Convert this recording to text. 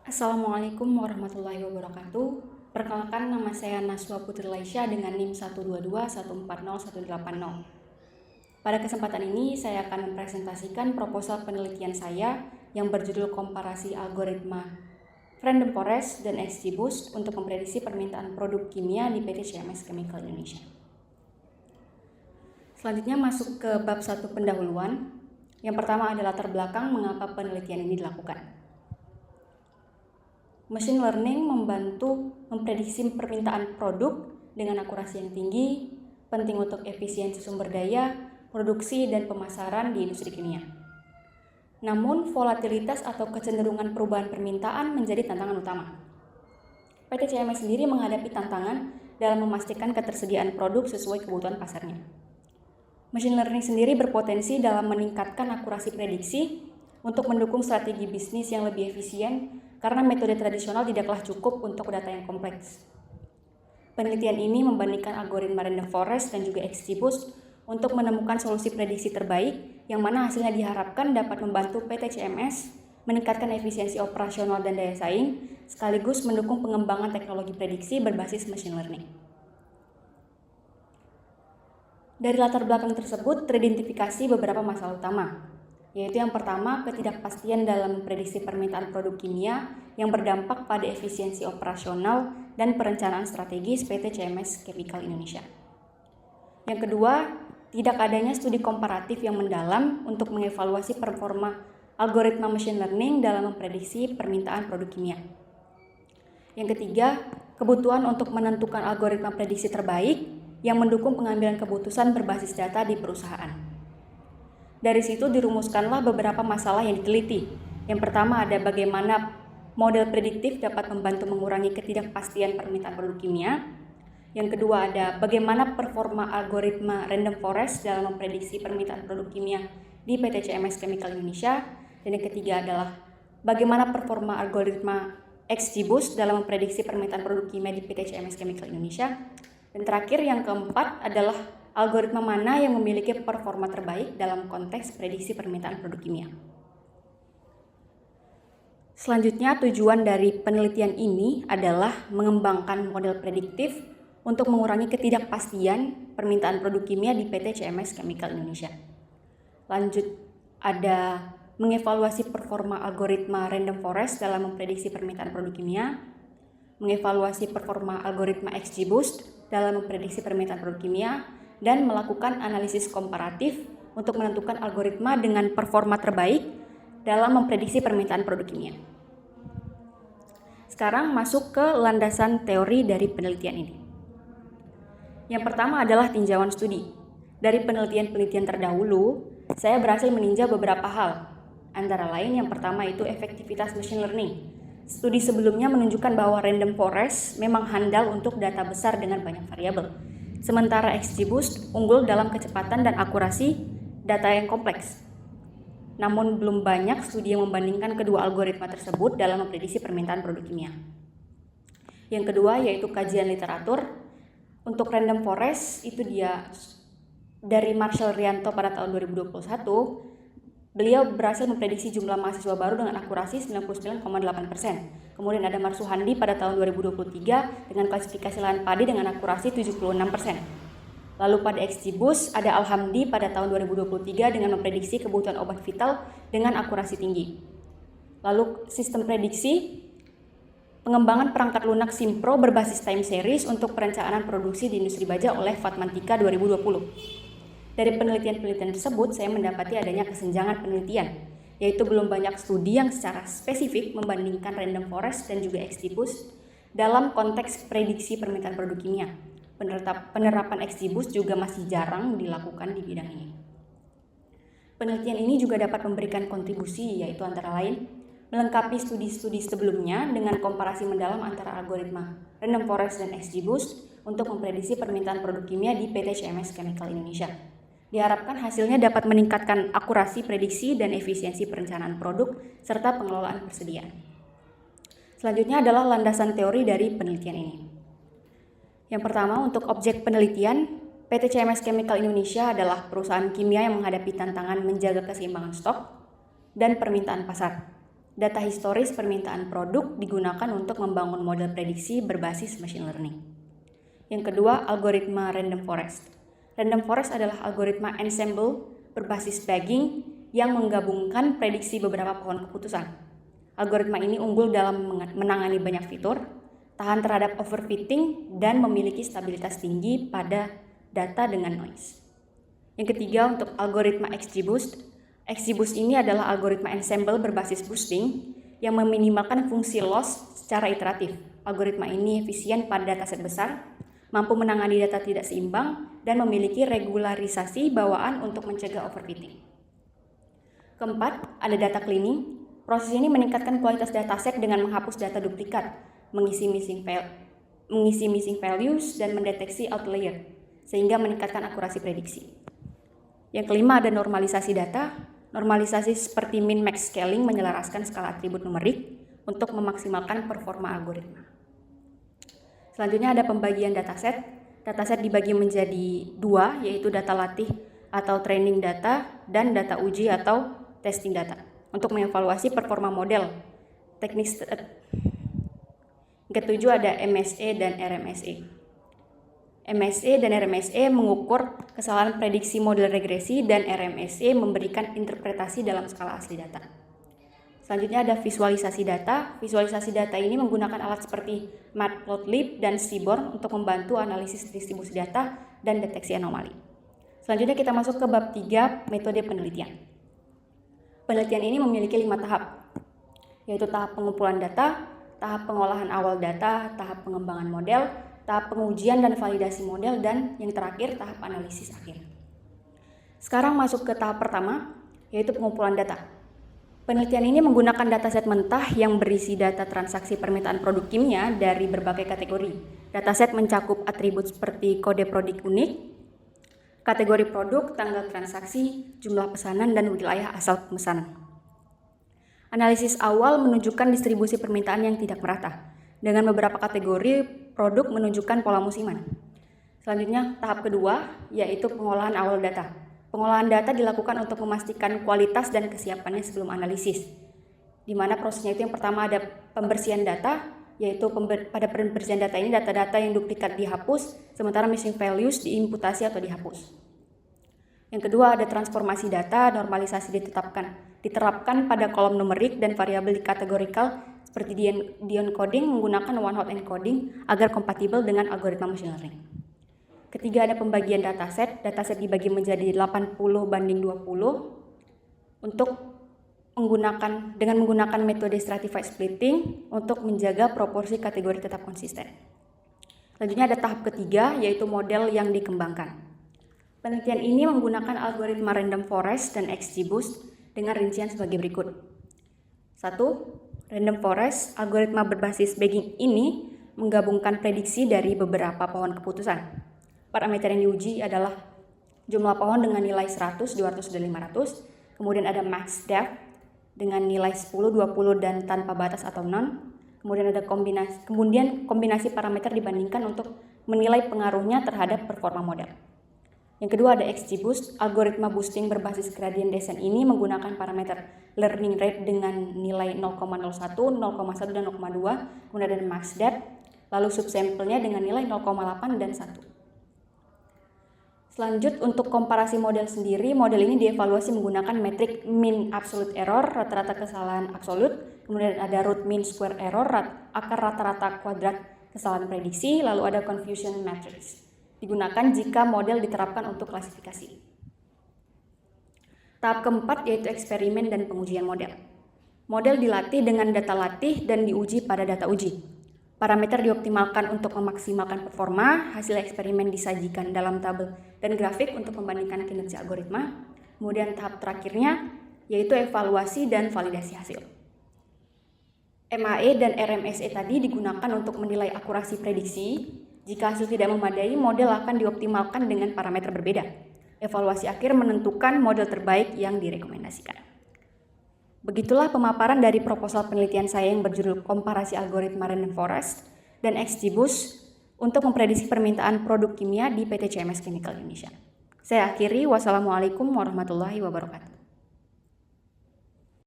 Assalamualaikum warahmatullahi wabarakatuh. Perkenalkan, nama saya Naswa Putri Laisya dengan NIM 122140180. Pada kesempatan ini saya akan mempresentasikan proposal penelitian saya yang berjudul komparasi algoritma Random Forest dan XGBoost untuk memprediksi permintaan produk kimia di PT CMS Chemical Indonesia. Selanjutnya masuk ke bab 1 pendahuluan. Yang pertama adalah latar belakang mengapa penelitian ini dilakukan. Machine learning membantu memprediksi permintaan produk dengan akurasi yang tinggi, penting untuk efisiensi sumber daya, produksi, dan pemasaran di industri kimia. Namun, volatilitas atau kecenderungan perubahan permintaan menjadi tantangan utama. PT CMS sendiri menghadapi tantangan dalam memastikan ketersediaan produk sesuai kebutuhan pasarnya. Machine learning sendiri berpotensi dalam meningkatkan akurasi prediksi untuk mendukung strategi bisnis yang lebih efisien karena metode tradisional tidaklah cukup untuk data yang kompleks. Penelitian ini membandingkan algoritma Random Forest dan juga XGBoost untuk menemukan solusi prediksi terbaik yang mana hasilnya diharapkan dapat membantu PT CMS meningkatkan efisiensi operasional dan daya saing sekaligus mendukung pengembangan teknologi prediksi berbasis machine learning. Dari latar belakang tersebut teridentifikasi beberapa masalah utama, yaitu yang pertama, ketidakpastian dalam memprediksi permintaan produk kimia yang berdampak pada efisiensi operasional dan perencanaan strategis PT CMS Chemical Indonesia. Yang kedua, tidak adanya studi komparatif yang mendalam untuk mengevaluasi performa algoritma machine learning dalam memprediksi permintaan produk kimia. Yang ketiga, kebutuhan untuk menentukan algoritma prediksi terbaik yang mendukung pengambilan keputusan berbasis data di perusahaan. Dari situ dirumuskanlah beberapa masalah yang diteliti. Yang pertama ada bagaimana model prediktif dapat membantu mengurangi ketidakpastian permintaan produk kimia. Yang kedua ada bagaimana performa algoritma Random Forest dalam memprediksi permintaan produk kimia di PT CMS Chemical Indonesia. Dan yang ketiga adalah bagaimana performa algoritma XGBoost dalam memprediksi permintaan produk kimia di PT CMS Chemical Indonesia. Dan terakhir yang keempat adalah algoritma mana yang memiliki performa terbaik dalam konteks prediksi permintaan produk kimia. Selanjutnya, tujuan dari penelitian ini adalah mengembangkan model prediktif untuk mengurangi ketidakpastian permintaan produk kimia di PT CMS Chemical Indonesia. Lanjut, ada mengevaluasi performa algoritma Random Forest dalam memprediksi permintaan produk kimia, mengevaluasi performa algoritma XGBoost dalam memprediksi permintaan produk kimia, dan melakukan analisis komparatif untuk menentukan algoritma dengan performa terbaik dalam memprediksi permintaan produk kimia. Sekarang masuk ke landasan teori dari penelitian ini. Yang pertama adalah tinjauan studi. Dari penelitian-penelitian terdahulu, saya berhasil meninjau beberapa hal. Antara lain yang pertama itu efektivitas machine learning. Studi sebelumnya menunjukkan bahwa Random Forest memang handal untuk data besar dengan banyak variabel. Sementara XGBoost unggul dalam kecepatan dan akurasi data yang kompleks. Namun belum banyak studi yang membandingkan kedua algoritma tersebut dalam memprediksi permintaan produk kimia. Yang kedua yaitu kajian literatur. Untuk Random Forest itu dia dari Marshall Rianto pada tahun 2021. Beliau berhasil memprediksi jumlah mahasiswa baru dengan akurasi 99,8%. Kemudian ada Marsuhandi pada tahun 2023 dengan klasifikasi lahan padi dengan akurasi 76%. Lalu pada XGBoost ada Alhamdi pada tahun 2023 dengan memprediksi kebutuhan obat vital dengan akurasi tinggi. Lalu sistem prediksi pengembangan perangkat lunak Simpro berbasis time series untuk perencanaan produksi di industri baja oleh Fatmantika 2020. Dari penelitian-penelitian tersebut, saya mendapati adanya kesenjangan penelitian, yaitu belum banyak studi yang secara spesifik membandingkan Random Forest dan juga XGBoost dalam konteks prediksi permintaan produk kimia. Penerapan XGBoost juga masih jarang dilakukan di bidang ini. Penelitian ini juga dapat memberikan kontribusi, yaitu antara lain melengkapi studi-studi sebelumnya dengan komparasi mendalam antara algoritma Random Forest dan XGBoost untuk memprediksi permintaan produk kimia di PT CMS Chemical Indonesia. Diharapkan hasilnya dapat meningkatkan akurasi prediksi dan efisiensi perencanaan produk serta pengelolaan persediaan. Selanjutnya adalah landasan teori dari penelitian ini. Yang pertama, untuk objek penelitian, PT CMS Chemical Indonesia adalah perusahaan kimia yang menghadapi tantangan menjaga keseimbangan stok dan permintaan pasar. Data historis permintaan produk digunakan untuk membangun model prediksi berbasis machine learning. Yang kedua, algoritma random forest. Random forest adalah algoritma ensemble berbasis bagging yang menggabungkan prediksi beberapa pohon keputusan. Algoritma ini unggul dalam menangani banyak fitur, tahan terhadap overfitting, dan memiliki stabilitas tinggi pada data dengan noise. Yang ketiga, untuk algoritma XGBoost. XGBoost ini adalah algoritma ensemble berbasis boosting yang meminimalkan fungsi loss secara iteratif. Algoritma ini efisien pada dataset besar, mampu menangani data tidak seimbang, dan memiliki regularisasi bawaan untuk mencegah overfitting. Keempat, ada data cleaning. Proses ini meningkatkan kualitas dataset dengan menghapus data duplikat, mengisi missing values, dan mendeteksi outlier, sehingga meningkatkan akurasi prediksi. Yang kelima, ada normalisasi data. Normalisasi seperti min-max scaling menyelaraskan skala atribut numerik untuk memaksimalkan performa algoritma. Selanjutnya ada pembagian dataset. Dataset dibagi menjadi dua, yaitu data latih atau training data dan data uji atau testing data untuk mengevaluasi performa model. Teknik ketujuh ada MSE dan RMSE. MSE dan RMSE mengukur kesalahan prediksi model regresi dan RMSE memberikan interpretasi dalam skala asli data. Selanjutnya ada visualisasi data. Visualisasi data ini menggunakan alat seperti Matplotlib dan Seaborn untuk membantu analisis distribusi data dan deteksi anomali. Selanjutnya kita masuk ke bab 3, metode penelitian. Penelitian ini memiliki 5 tahap, yaitu tahap pengumpulan data, tahap pengolahan awal data, tahap pengembangan model, tahap pengujian dan validasi model, dan yang terakhir tahap analisis akhir. Sekarang masuk ke tahap pertama, yaitu pengumpulan data. Penelitian ini menggunakan dataset mentah yang berisi data transaksi permintaan produk kimia dari berbagai kategori. Dataset mencakup atribut seperti kode produk unik, kategori produk, tanggal transaksi, jumlah pesanan, dan wilayah asal pemesanan. Analisis awal menunjukkan distribusi permintaan yang tidak merata, dengan beberapa kategori produk menunjukkan pola musiman. Selanjutnya, tahap kedua, yaitu pengolahan awal data. Pengolahan data dilakukan untuk memastikan kualitas dan kesiapannya sebelum analisis, di mana prosesnya itu yang pertama ada pembersihan data, yaitu pada pembersihan data ini data-data yang duplikat dihapus, sementara missing values diimputasi atau dihapus. Yang kedua ada transformasi data. Normalisasi diterapkan pada kolom numerik dan variabel dikategorikal seperti di encoding menggunakan one-hot encoding agar kompatibel dengan algoritma machine learning. Ketiga ada pembagian dataset. Dataset dibagi menjadi 80/20 untuk menggunakan metode stratified splitting untuk menjaga proporsi kategori tetap konsisten. Selanjutnya ada tahap ketiga, yaitu model yang dikembangkan. Penelitian ini menggunakan algoritma random forest dan XGBoost dengan rincian sebagai berikut. 1. Random forest, algoritma berbasis bagging ini menggabungkan prediksi dari beberapa pohon keputusan. Parameter yang diuji adalah jumlah pohon dengan nilai 100, 200, dan 500. Kemudian ada max depth dengan nilai 10, 20, dan tanpa batas atau none. Kemudian ada kombinasi parameter dibandingkan untuk menilai pengaruhnya terhadap performa model. Yang kedua ada XGBoost, algoritma boosting berbasis gradient descent ini menggunakan parameter learning rate dengan nilai 0,01, 0,1, dan 0,2, kemudian ada max depth, lalu subsample-nya dengan nilai 0,8 dan 1. Selanjut untuk komparasi model sendiri, model ini dievaluasi menggunakan metrik mean absolute error, rata-rata kesalahan absolut, kemudian ada root mean square error, akar rata-rata kuadrat kesalahan prediksi, lalu ada confusion matrix. Digunakan jika model diterapkan untuk klasifikasi. Tahap keempat yaitu eksperimen dan pengujian model. Model dilatih dengan data latih dan diuji pada data uji. Parameter dioptimalkan untuk memaksimalkan performa, hasil eksperimen disajikan dalam tabel dan grafik untuk membandingkan kinerja algoritma. Kemudian tahap terakhirnya yaitu evaluasi dan validasi hasil. MAE dan RMSE tadi digunakan untuk menilai akurasi prediksi. Jika hasil tidak memadai, model akan dioptimalkan dengan parameter berbeda. Evaluasi akhir menentukan model terbaik yang direkomendasikan. Begitulah pemaparan dari proposal penelitian saya yang berjudul Komparasi Algoritma Random Forest dan XGBoost untuk memprediksi permintaan produk kimia di PT CMS Chemical Indonesia. Saya akhiri, wassalamualaikum warahmatullahi wabarakatuh.